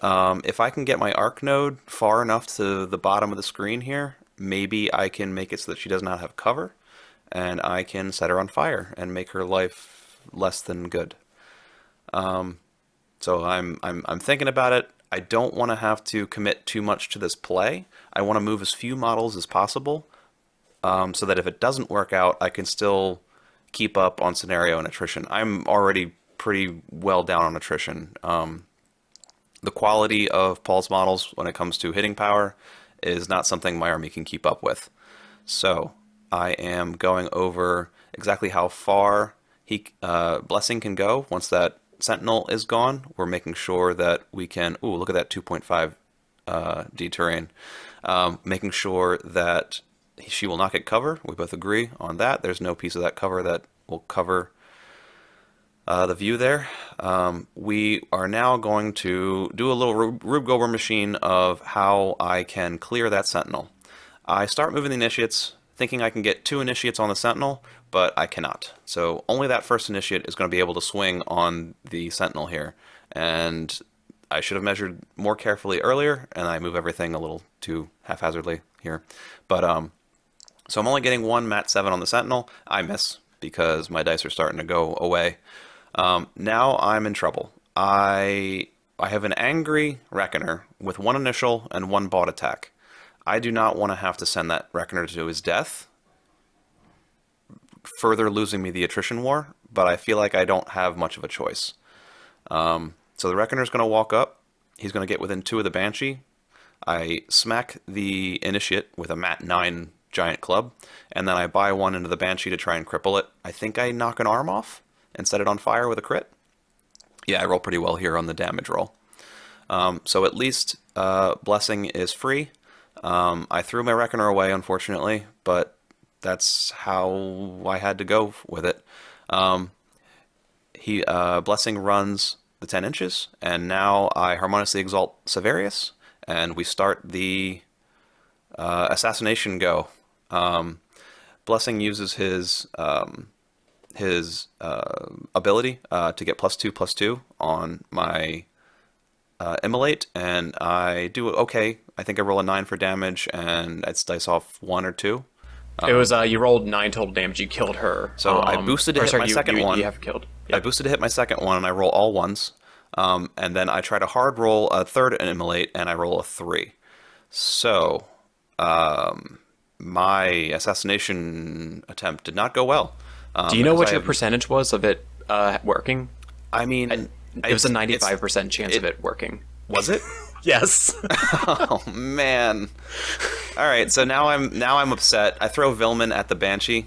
If I can get my arc node far enough to the bottom of the screen here, maybe I can make it so that she does not have cover, and I can set her on fire and make her life less than good. So I'm thinking about it. I don't want to have to commit too much to this play. I want to move as few models as possible, so that if it doesn't work out, I can still keep up on scenario and attrition. I'm already pretty well down on attrition. The quality of Paul's models when it comes to hitting power is not something my army can keep up with. So I am going over exactly how far Blessing can go once that Sentinel is gone. We're making sure that we can... Ooh, look at that 2.5 D terrain. Making sure that she will not get cover. We both agree on that. There's no piece of that cover that will cover the view there. We are now going to do a little Rube Goldberg machine of how I can clear that Sentinel. I start moving the initiates, thinking I can get 2 initiates on the Sentinel, but I cannot. So only that first initiate is going to be able to swing on the Sentinel here. And I should have measured more carefully earlier, and I move everything a little too haphazardly here. But so I'm only getting 1 Mat 7 on the Sentinel. I miss because my dice are starting to go away. Now I'm in trouble. I have an angry Reckoner with 1 initial and 1 bought attack. I do not want to have to send that Reckoner to his death, further losing me the attrition war, but I feel like I don't have much of a choice. So the Reckoner's going to walk up. He's going to get within 2 of the Banshee. I smack the Initiate with a Mat 9 giant club, and then I buy 1 into the Banshee to try and cripple it. I think I knock an arm off and set it on fire with a crit. Yeah, I roll pretty well here on the damage roll. So at least Blessing is free. I threw my Reckoner away, unfortunately, but that's how I had to go with it. Blessing runs the 10 inches, and now I harmoniously exalt Severius, and we start the assassination go. Blessing uses his ability to get +2/+2 on my immolate, and I do okay. I think I roll a 9 for damage, and it's dice off 1 or 2. It was you rolled 9 total damage. You killed her. So I boosted to hit my second one. You have killed. Yep. I boosted to hit my second one, and I roll all ones. And then I try to hard roll a third immolate, and I roll a 3. So my assassination attempt did not go well. Do you know what your percentage was of it working? I mean, it was a 95% chance of it working. Was it? Yes. Oh man. All right, so now I'm upset. I throw Vilman at the Banshee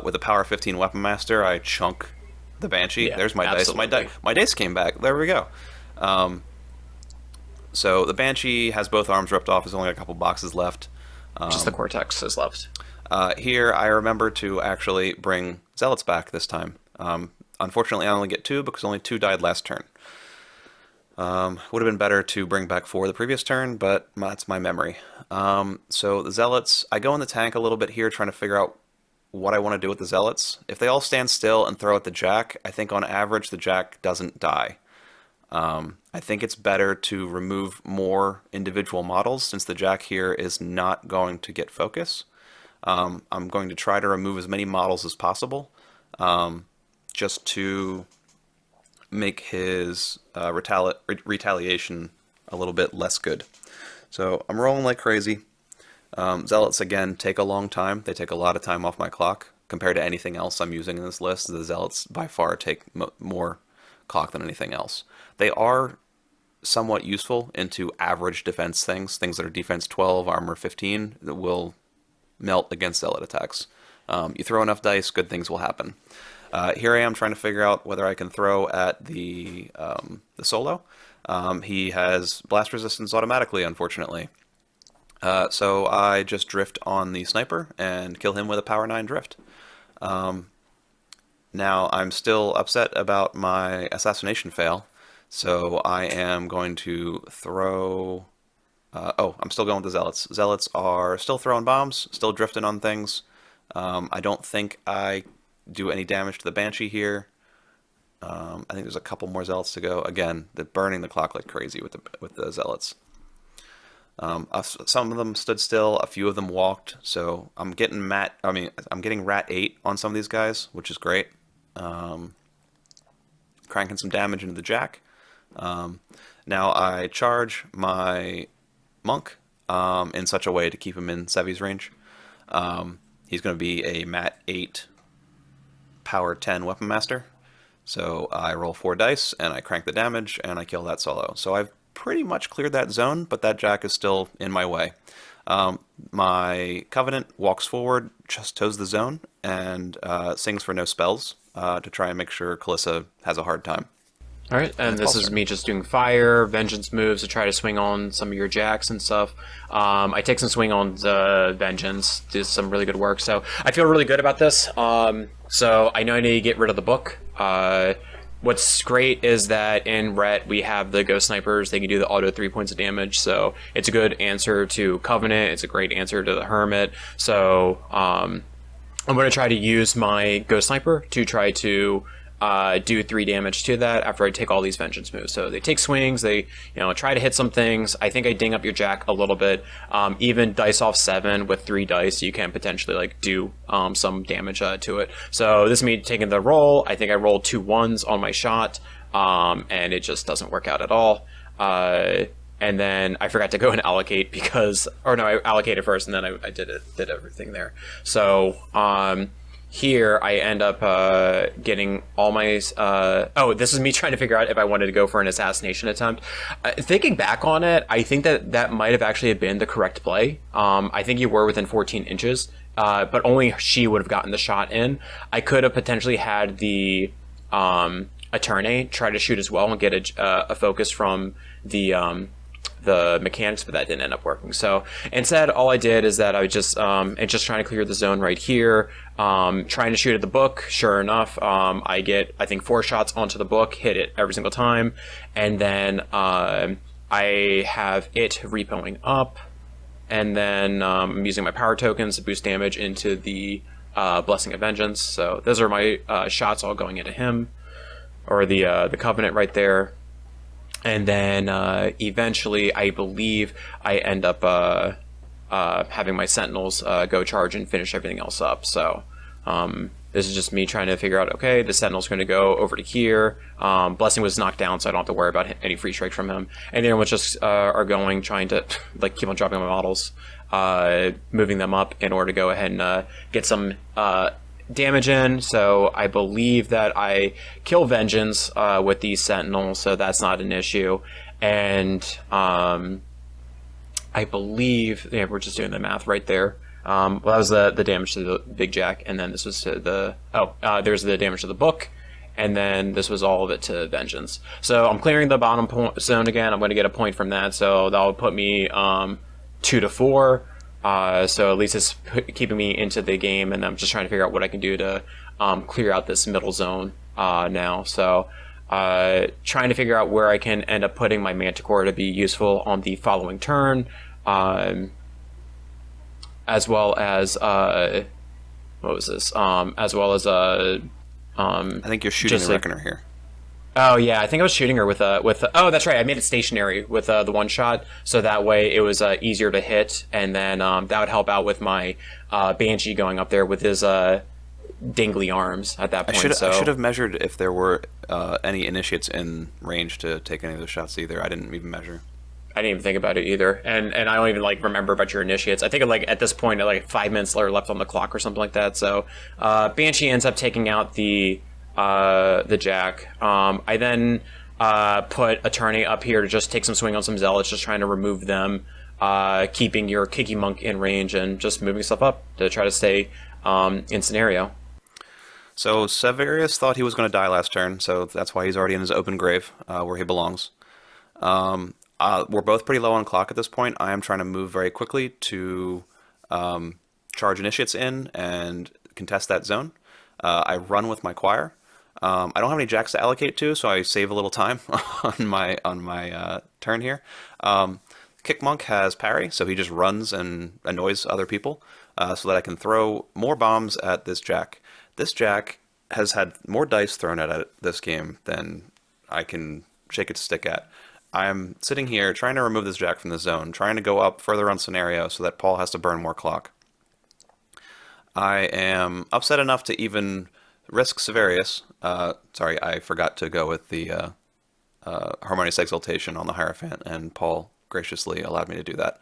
with a power 15 Weapon Master. I chunk the Banshee. Yeah, there's my absolutely. dice. My dice came back. There we go. So the Banshee has both arms ripped off. There's only a couple boxes left. Just the cortex is left. Here, I remember to actually bring Zealots back this time. Unfortunately, I only get 2 because only 2 died last turn. Would have been better to bring back 4 the previous turn, but that's my memory. So the Zealots, I go in the tank a little bit here trying to figure out what I want to do with the Zealots. If they all stand still and throw at the Jack, I think on average the Jack doesn't die. I think it's better to remove more individual models since the Jack here is not going to get focus. I'm going to try to remove as many models as possible just to make his retaliation a little bit less good. So I'm rolling like crazy. Zealots, again, take a long time. They take a lot of time off my clock. Compared to anything else I'm using in this list, the Zealots by far take more clock than anything else. They are somewhat useful into average defense things that are defense 12, armor 15, that will melt against Zealot attacks. You throw enough dice, good things will happen. Here I am trying to figure out whether I can throw at the solo. He has blast resistance automatically, unfortunately. So I just drift on the sniper and kill him with a power 9 drift. Now I'm still upset about my assassination fail, so I am going to throw... I'm still going with the Zealots. Zealots are still throwing bombs, still drifting on things. I don't think I do any damage to the Banshee here. I think there's a couple more Zealots to go. Again, they're burning the clock like crazy with the Zealots. Some of them stood still, a few of them walked, so I'm getting Rat 8 on some of these guys, which is great. Cranking some damage into the Jack. Now I charge my Monk in such a way to keep him in Sevi's range. He's going to be a Mat 8 Power 10 Weapon Master. So I roll 4 dice, and I crank the damage, and I kill that solo. So I've pretty much cleared that zone, but that Jack is still in my way. My Covenant walks forward, just toes the zone, and sings for no spells to try and make sure Kaelyssa has a hard time. All right, and this is me just doing fire, vengeance moves to try to swing on some of your jacks and stuff. I take some swing on the vengeance, do some really good work, so I feel really good about this. So I know I need to get rid of the book. What's great is that in Ret we have the Ghost Snipers. They can do the auto 3 points of damage, so it's a good answer to Covenant. It's a great answer to the Hermit. So I'm going to try to use my Ghost Sniper to try to do 3 damage to that after I take all these vengeance moves. So they take swings, they try to hit some things. I think I ding up your Jack a little bit. Even dice off 7 with 3 dice, you can potentially do some damage to it. So this is me taking the roll. I think I rolled 2 1s on my shot, and it just doesn't work out at all. And then I forgot to go and allocate I allocated first, and then I did everything there. So here I end up getting all my this is me trying to figure out if I wanted to go for an assassination attempt. Thinking back on it, I think that might have actually been the correct play. I think you were within 14 inches, but only she would have gotten the shot in. I could have potentially had the Attorney try to shoot as well and get a focus from the the mechanics, but that didn't end up working. So instead, all I did is that I was just and just trying to clear the zone right here, trying to shoot at the book. Sure enough, I get, I think, 4 shots onto the book, hit it every single time, and then I have it repoing up, and then I'm using my power tokens to boost damage into the Blessing of Vengeance. So those are my shots all going into him, or the Covenant right there. And then eventually, I believe I end up having my Sentinels go charge and finish everything else up. So this is just me trying to figure out, okay, the Sentinel's going to go over to here. Blessing was knocked down, so I don't have to worry about any free strike from him. And the other ones just are going, trying to like keep on dropping my models, moving them up in order to go ahead and get some damage in. So I believe that I kill Vengeance with these Sentinels, so that's not an issue. And I believe, yeah, we're just doing the math right there. Well, that was the damage to the Big Jack, and then this was to the there's the damage to the book, and then this was all of it to Vengeance. So I'm clearing the bottom zone again. I'm going to get a point from that, so that'll put me 2 to 4. So at least it's keeping me into the game, and I'm just trying to figure out what I can do to clear out this middle zone now. So trying to figure out where I can end up putting my Manticore to be useful on the following turn, as well as what was this? As well as I think you're shooting a Reckoner here. Oh yeah, I think I was shooting her with oh, that's right, I made it stationary with the one shot, so that way it was easier to hit, and then that would help out with my Banshee going up there with his dingly arms at that point. I should have measured if there were any initiates in range to take any of those shots either. I didn't even measure. I didn't even think about it either, and I don't even like remember about your initiates. I think at this point, like 5 minutes are left on the clock or something like that. So Banshee ends up taking out the Jack. I then put Attorney up here to just take some swing on some Zealots, just trying to remove them, keeping your Kiki Monk in range and just moving stuff up to try to stay in scenario. So Severius thought he was going to die last turn, so that's why he's already in his open grave, where he belongs. We're both pretty low on clock at this point. I am trying to move very quickly to charge initiates in and contest that zone. I run with my choir. I don't have any jacks to allocate to, so I save a little time on my turn here. Kick Monk has parry, so he just runs and annoys other people, so that I can throw more bombs at this Jack. This Jack has had more dice thrown at it this game than I can shake its stick at. I'm sitting here trying to remove this Jack from the zone, trying to go up further on scenario so that Paul has to burn more clock. I am upset enough to even risk Severius. Sorry, I forgot to go with the Harmonious Exaltation on the Hierophant, and Paul graciously allowed me to do that.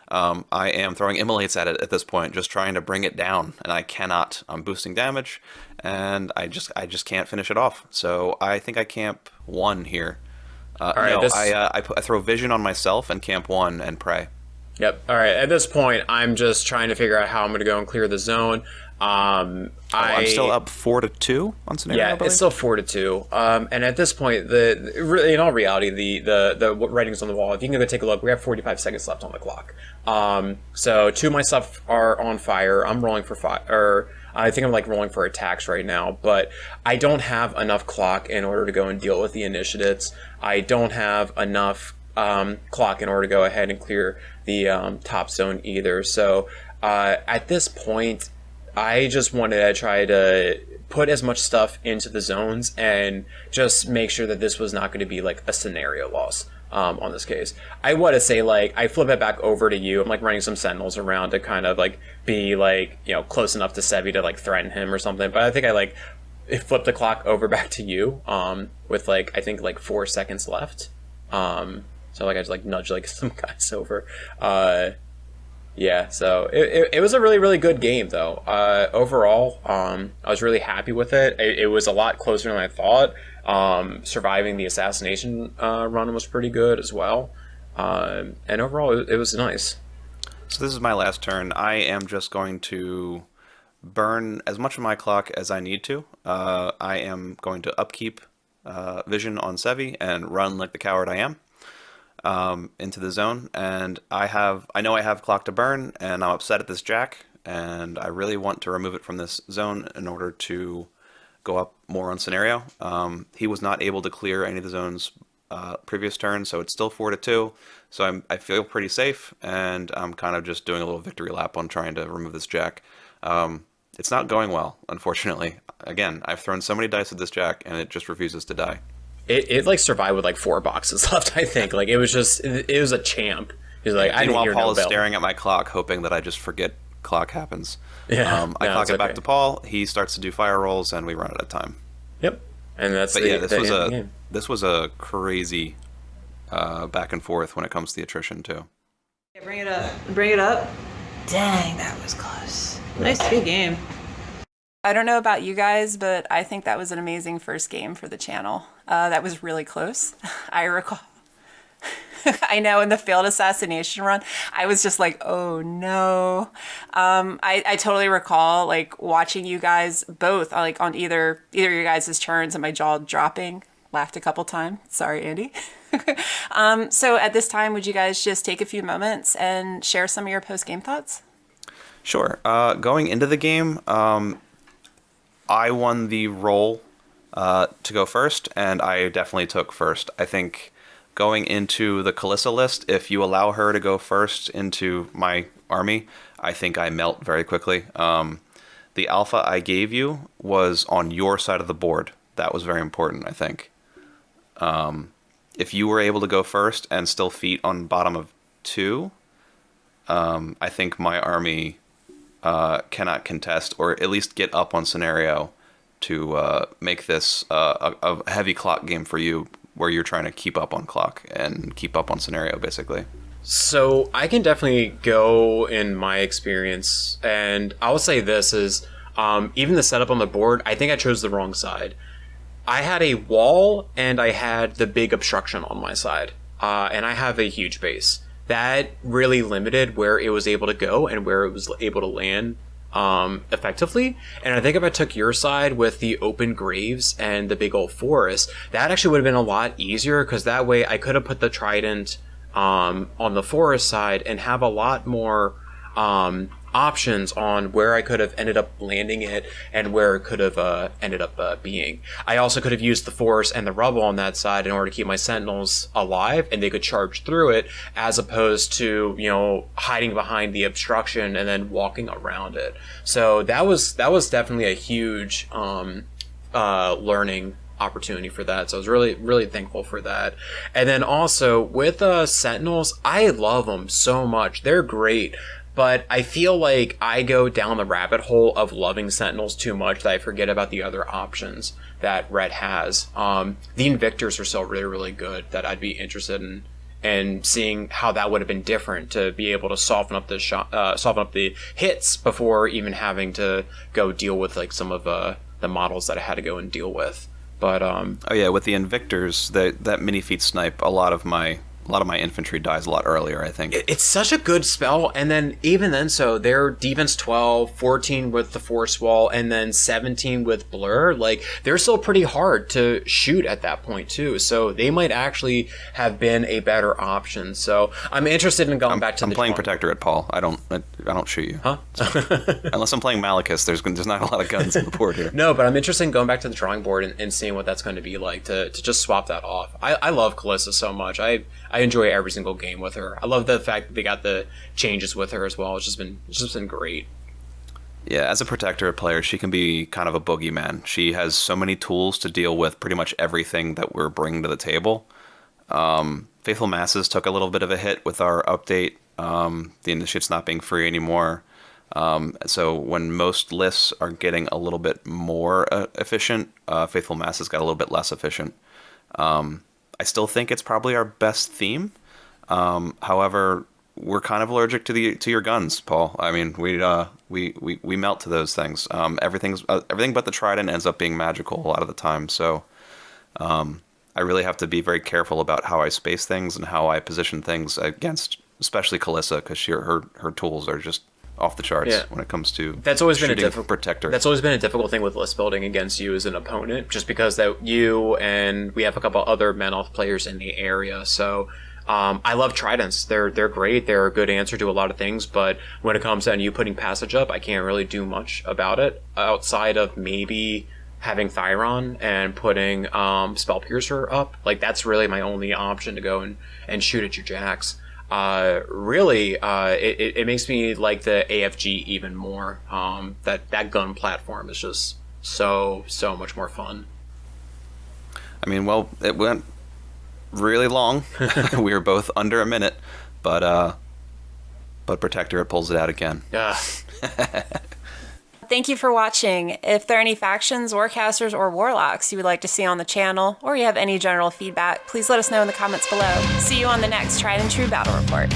I am throwing Immolates at it at this point, just trying to bring it down, and I cannot. I'm boosting damage, and I just can't finish it off. So I think I camp 1 here. All right, I throw Vision on myself and camp 1 and pray. Yep. All right. At this point, I'm just trying to figure out how I'm going to go and clear the zone. I'm still up 4-2 on scenario. Yeah, it's still 4-2. And at this point, in all reality, the writings on the wall. If you can go take a look, we have 45 seconds left on the clock. So 2 of my stuff are on fire. I'm rolling for fire, or I think I'm like rolling for attacks right now. But I don't have enough clock in order to go and deal with the initiates. I don't have enough clock in order to go ahead and clear the top zone either. So at this point, I just wanted to try to put as much stuff into the zones and just make sure that this was not going to be like a scenario loss on this case. I want to say, like, I flip it back over to you. I'm like running some Sentinels around to kind of like be like, you know, close enough to Sevi to like threaten him or something. But I think I like flipped the clock over back to you with like, I think like 4 seconds left. So like I just like nudge like some guys over. Yeah, so it was a really, really good game, though. Overall, I was really happy with it. It was a lot closer than I thought. Surviving the assassination run was pretty good as well. And overall, it was nice. So this is my last turn. I am just going to burn as much of my clock as I need to. I am going to upkeep Vision on Sevi and run like the coward I am. into the zone, and I know I have clock to burn, and I'm upset at this jack, and I really want to remove it from this zone in order to go up more on scenario. He was not able to clear any of the zone's previous turn, so it's still 4-2. So I feel pretty safe, and I'm kind of just doing a little victory lap on trying to remove this jack. It's not going well, unfortunately. Again, I've thrown so many dice at this jack, and it just refuses to die. It like survived with like 4 boxes left, I think. Like it was a champ. He's like, I didn't Meanwhile, hear Paul no is bell. staring at my clock, hoping that I just forget clock happens. Yeah, I no, clock it's it back okay. to Paul. He starts to do fire rolls, and we run out of time. Yep, and that's But the, yeah, the end of the game. this was a crazy back and forth when it comes to the attrition too. Yeah, bring it up. Bring it up. Dang, that was close. Nice, good game. I don't know about you guys, but I think that was an amazing first game for the channel. That was really close. I recall. I know in the failed assassination run, I was just like, oh no. I totally recall like watching you guys both like on either your guys' turns and my jaw dropping. Laughed a couple times. Sorry, Andy. So at this time, would you guys just take a few moments and share some of your post-game thoughts? Sure. Going into the game, I won the role to go first, and I definitely took first. I think going into the Kaelyssa list, if you allow her to go first into my army, I think I melt very quickly. The alpha I gave you was on your side of the board. That was very important, I think. If you were able to go first and still feet on bottom of 2, I think my army cannot contest, or at least get up on scenario to make this a heavy clock game for you, where you're trying to keep up on clock and keep up on scenario, basically. So I can definitely go in my experience, and I'll say this is even the setup on the board, I think I chose the wrong side. I had a wall and I had the big obstruction on my side, and I have a huge base. That really limited where it was able to go and where it was able to land effectively. And I think if I took your side with the open graves and the big old forest, that actually would have been a lot easier, because that way I could have put the trident on the forest side and have a lot more options on where I could have ended up landing it and where it could have ended up being. I also could have used the forest and the rubble on that side in order to keep my sentinels alive, and they could charge through it, as opposed to, you know, hiding behind the obstruction and then walking around it. So that was definitely a huge learning opportunity for that. So I was really thankful for that. And then also with sentinels, I love them so much. They're great. But I feel like I go down the rabbit hole of loving Sentinels too much that I forget about the other options that Red has. The Invictors are still really good, that I'd be interested in, and seeing how that would have been different to be able to soften up the hits before even having to go deal with like some of the models that I had to go and deal with. But oh yeah, with the Invictors, that mini feat snipe, a lot of my infantry dies a lot earlier, I think. It's such a good spell, and then even then, so they're defense 12, 14 with the force wall, and then 17 with blur. Like, they're still pretty hard to shoot at that point too, so they might actually have been a better option. So I'm interested in going back to I'm the playing drawing- Protectorate, Paul. I don't shoot you. Huh? Unless I'm playing Malekith, there's not a lot of guns on the board here. No, but I'm interested in going back to the drawing board and seeing what that's going to be like to just swap that off. I love Kaelyssa so much. I enjoy every single game with her. I love the fact that they got the changes with her as well. It's just been great. Yeah, as a Protectorate player, she can be kind of a boogeyman. She has so many tools to deal with pretty much everything that we're bringing to the table. Faithful Masses took a little bit of a hit with our update. The initiates not being free anymore. So when most lists are getting a little bit more efficient, Faithful Masses got a little bit less efficient. I still think it's probably our best theme. However, we're kind of allergic to your guns, Paul. I mean, we melt to those things. Everything but the trident ends up being magical a lot of the time. So I really have to be very careful about how I space things and how I position things against, especially Kaelyssa, because her tools are just off the charts when it comes to that's always been a difficult protector. That's always been a difficult thing with list building against you as an opponent, just because that you and we have a couple other men-off players in the area. So I love tridents. They're great. They're a good answer to a lot of things, but when it comes down to you putting passage up, I can't really do much about it outside of maybe having Thyron and putting Spell Piercer up. Like, that's really my only option to go and shoot at your jacks. Really, it makes me like the AFG even more. That gun platform is just so much more fun. I mean, well, it went really long. We were both under a minute, but Protectorate pulls it out again. Yeah. Thank you for watching. If there are any factions, warcasters, or warlocks you would like to see on the channel, or you have any general feedback, please let us know in the comments below. See you on the next Tried and True Battle Report.